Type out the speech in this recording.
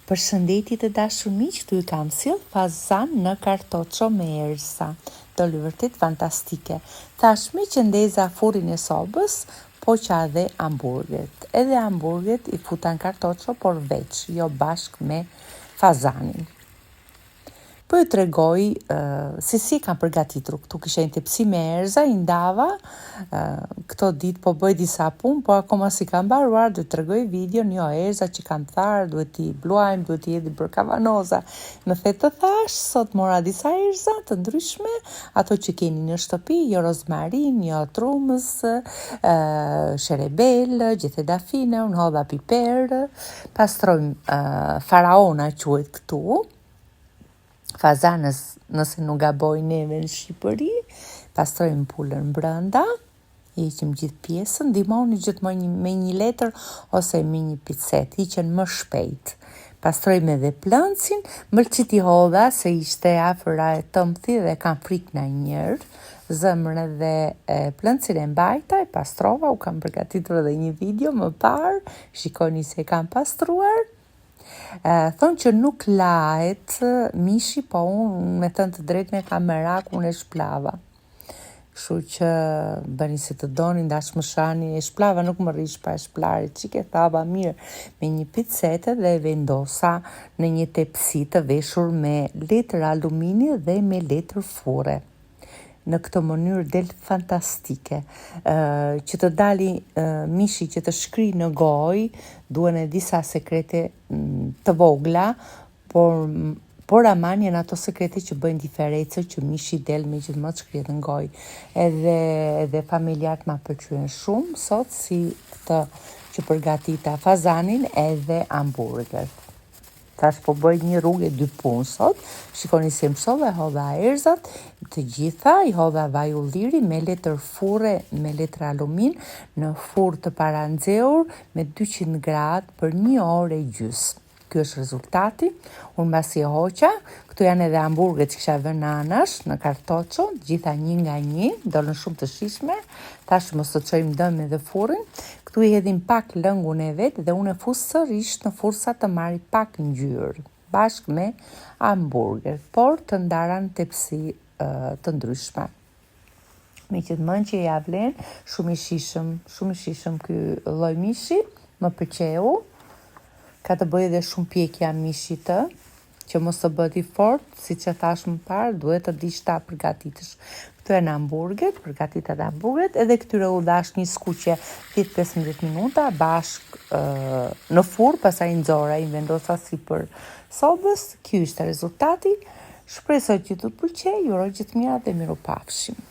Përshëndetje të dashur miq, këtu ju kam sill fazan në kartoccio me erza. Doli vërtet fantastike. Tashmë që ndeza furrin e sobës, poqa edhe hamburgert. Edhe hamburgert i futa në kartoccio, por veç, jo bashkë me fazanin. Po ju tregoj si kam përgatitur. Këtu kisha një tepsi me erza, i ndava, këto ditë po bëj disa punë, po akoma si kam mbaruar, do të tregoj videon, jo erza që kam tharë, duhet t'i bluajmë, duhet t'i hedhim për kavanoza. Më the të thash, sot mora disa erza të ndryshme, ato që keni në shtëpi, jo rozmarin, jo trumës, sherebel, gjethe fine, unë hodha piper, pastrojmë faraona quhet këtu. Fazanës, nëse nuk gaboj neve në Shqipëri, pastrojmë pulën brenda, hiqim gjithë pjesën, ndihmoni gjithmonë me një letër ose me një picet, hiqen më shpejt. Pastrojmë edhe plëncin, mëlqit i hodha se ishte afër e tëmthi dhe kam frikë në njërë, zëmrën dhe plëncin e mbajta, e pastrova, u kam përgatitur edhe një video më parë, shikoni se kam pastruar. Thonë që nuk lahet mishi, po unë me thënë të drejtën e kam merak, unë e shplava. Kështu që bëni si të doni, ndash më shani, e shplava, nuk më rish pa e shplari, qike thava mirë me një picete dhe e vendosa në një tepsi të veshur me letër alumini dhe me letër fure. Në këtë mënyrë del fantastike. Që të dali mishi që të shkri në gojë, duhen e disa sekrete të vogla, por aman janë ato sekrete që bëjnë diferencë që mishi del me gjithmonë të shkrihet në gojë. Edhe familjarët ma pëlqyen shumë sot si këtë që përgatita fazanin edhe hamburger. Tash po bëj një rrugë e 2 punë sot. Shikoni se mësova, e hodha erzat, të gjitha, i hodha vaj ulliri me letër fure, me letër alumin, në furrë të paranxehur me 200 gradë për 1 orë e gjysmë. Ky është rezultati. Unë mbasi e hoqa, këtu janë edhe hamburgeret që kisha vënë anash në kartoccio, gjitha 1 nga 1, dolën shumë të shishme. Tash mos të çojmë dëm edhe furrin. Këtu i hedhim pak lëngun e vet dhe unë e fus sërish në fursa të marri pak ngjyrë, bashkë me hamburger, por të ndara në tepsi të ndryshme. Me që të mënë që ja vlen, shumë i shishëm ky lloj mishi, më pëlqeu. Ka të bëjë dhe shumë pjekja mishit të, që mos të bëhet i fort, si që thash më parë, duhet të dish ta përgatitësh. Këtu e në hamburger, përgatitet hamburgeret, edhe këtyre u dash një skuqe 10-15 minuta, bashkë në furrë, pastaj nxora, i vendosa sipër sobës. Ky ishte rezultati. Shpresoj që të pëlqej, ju uroj gjithë mirat dhe mirupafshim.